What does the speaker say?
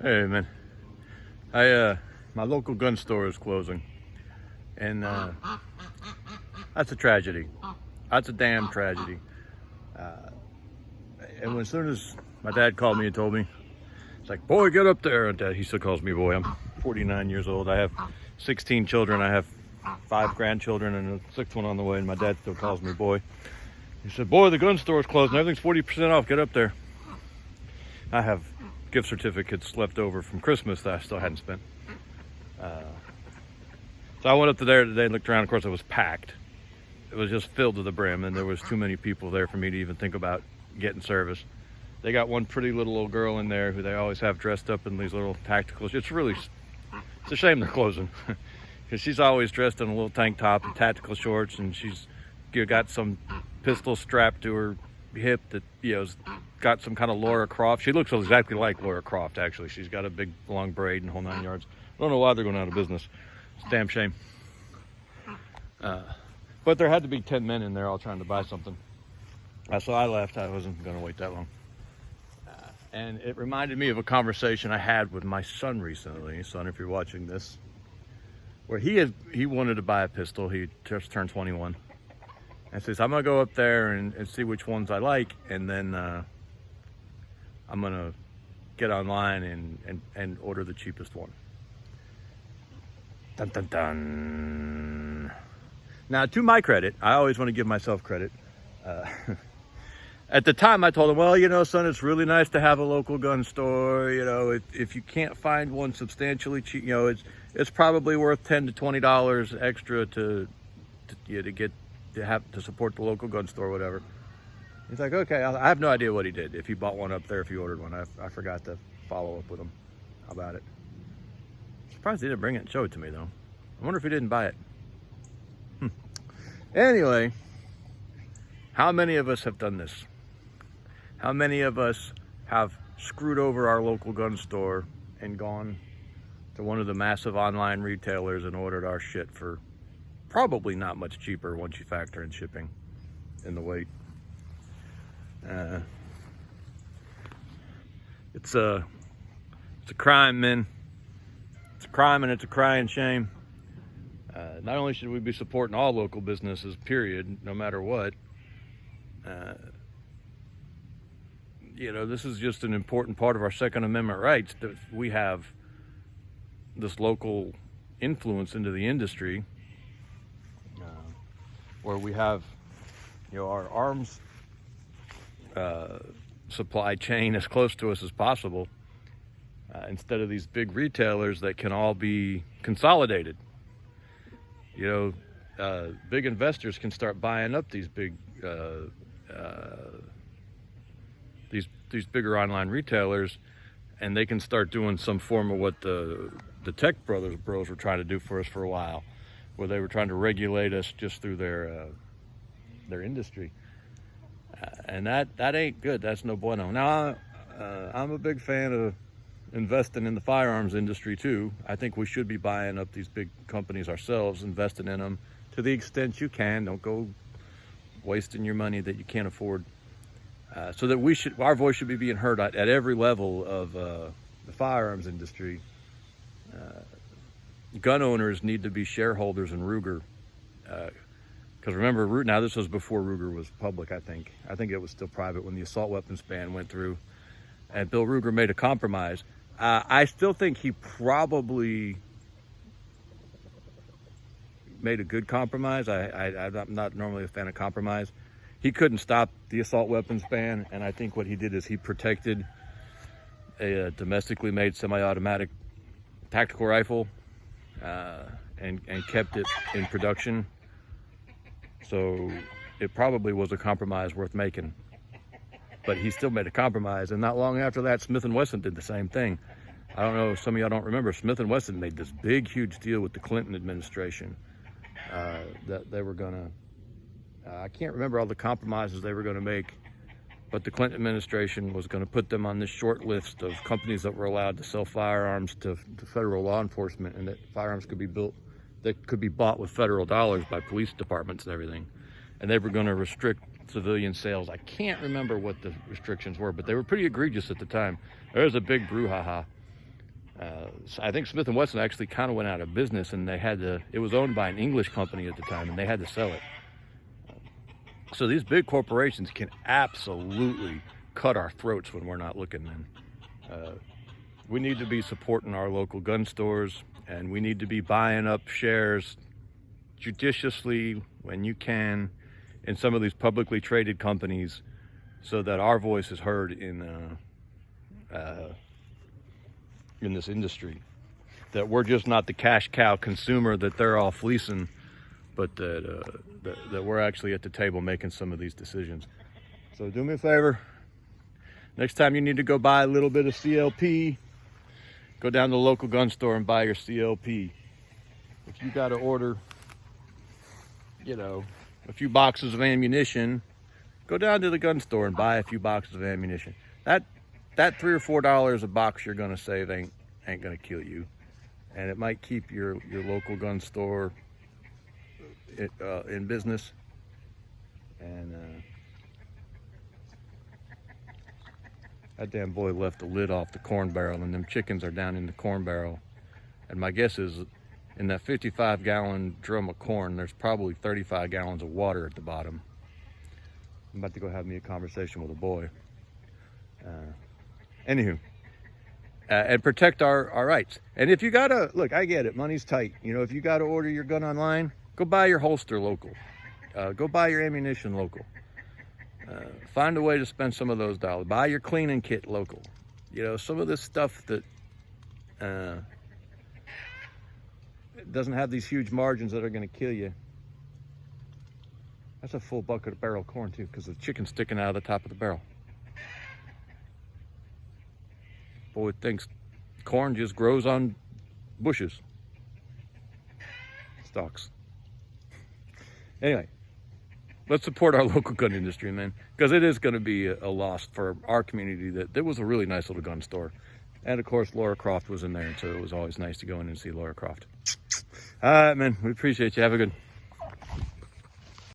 Hey man, my local gun store is closing, and that's a tragedy. That's a damn tragedy. And as soon as my dad called me and told me, it's like, boy, get up there. And Dad, he still calls me boy. I'm 49 years old. I have 16 children. I have 5 grandchildren and a 6th one on the way. And my dad still calls me boy. He said, boy, the gun store's closed and everything's 40% off. Get up there. I have gift certificates left over from Christmas that I still hadn't spent. So I went up to there today and looked around. Of course, it was packed. It was just filled to the brim, and there was too many people there for me to even think about getting service. They got one pretty little old girl in there who they always have dressed up in these little tactical. It's a shame they're closing, because she's always dressed in a little tank top and tactical shorts, and she's got some pistol strapped to her hip that has got some kind of Laura Croft. She looks exactly like Laura Croft, actually. She's got a big long braid and whole 9 yards. I don't know why they're going out of business. It's a damn shame. But there had to be 10 men in there all trying to buy something. So I left. I wasn't going to wait that long. And it reminded me of a conversation I had with my son recently. Son, if you're watching this, where he wanted to buy a pistol. He just turned 21. And says, I'm going to go up there and see which ones I like, and then I'm going to get online and order the cheapest one. Dun, dun, dun. Now, to my credit, I always want to give myself credit. At the time, I told him, well, son, it's really nice to have a local gun store. If you can't find one substantially cheap, it's probably worth $10 to $20 extra to support the local gun store, whatever. He's like, okay. I have no idea what he did. If he bought one up there, if he ordered one, I forgot to follow up with him about it. Surprised he didn't bring it and show it to me, though. I wonder if he didn't buy it. Anyway, how many of us have done this? How many of us have screwed over our local gun store and gone to one of the massive online retailers and ordered our shit for probably not much cheaper once you factor in shipping and the weight? It's a crime, man. It's a crime, and it's a crying shame. Not only should we be supporting all local businesses, period, no matter what, this is just an important part of our Second Amendment rights, that we have this local influence into the industry, where we have, our arms supply chain as close to us as possible, instead of these big retailers that can all be consolidated. Big investors can start buying up these big, these bigger online retailers, and they can start doing some form of what the tech bros were trying to do for us for a while, where they were trying to regulate us just through their industry, and that ain't good. That's no bueno. Now, I'm a big fan of investing in the firearms industry too. I think we should be buying up these big companies ourselves, investing in them to the extent you can. Don't go wasting your money that you can't afford. So that our voice should be being heard at every level of the firearms industry. Gun owners need to be shareholders in Ruger, because remember, now this was before Ruger was public. I think it was still private when the assault weapons ban went through, and Bill Ruger made a compromise. I still think he probably made a good compromise. I'm not normally a fan of compromise. He couldn't stop the assault weapons ban, and I think what he did is he protected a domestically made semi-automatic tactical rifle, and kept it in production. So it probably was a compromise worth making. But he still made a compromise, and not long after that, Smith & Wesson did the same thing. I don't know if some of y'all don't remember, Smith & Wesson made this big, huge deal with the Clinton administration, that they were gonna, I can't remember all the compromises they were gonna make, but the Clinton administration was gonna put them on this short list of companies that were allowed to sell firearms to federal law enforcement, and that firearms could be bought with federal dollars by police departments and everything. And they were gonna restrict civilian sales. I can't remember what the restrictions were, but they were pretty egregious at the time. There was a big brouhaha. I think Smith & Wesson actually kind of went out of business, and it was owned by an English company at the time, and they had to sell it. So these big corporations can absolutely cut our throats when we're not looking, man. We need to be supporting our local gun stores, and we need to be buying up shares judiciously when you can in some of these publicly traded companies, so that our voice is heard in this industry, that we're just not the cash cow consumer that they're all fleecing, but that we're actually at the table making some of these decisions. So do me a favor, next time you need to go buy a little bit of CLP, go down to the local gun store and buy your CLP. If you got to order, a few boxes of ammunition, go down to the gun store and buy a few boxes of ammunition. That $3 or $4 a box you're gonna save ain't gonna kill you, and it might keep your local gun store in business. And that damn boy left the lid off the corn barrel, and them chickens are down in the corn barrel. And my guess is, in that 55-gallon drum of corn, there's probably 35 gallons of water at the bottom. I'm about to go have me a conversation with a boy. Anywho, and protect our rights. And if you gotta, look, I get it, money's tight. If you gotta order your gun online, go buy your holster local. Go buy your ammunition local. Find a way to spend some of those dollars. Buy your cleaning kit local. Some of this stuff that doesn't have these huge margins that are gonna kill you. That's a full bucket of barrel corn too, because the chicken's sticking out of the top of the barrel. Boy thinks corn just grows on bushes, stalks. Anyway, let's support our local gun industry, man, because it is going to be a loss for our community. That was a really nice little gun store. And of course, Laura Croft was in there, and so it was always nice to go in and see Laura Croft. All right, man, we appreciate you. Have a good one.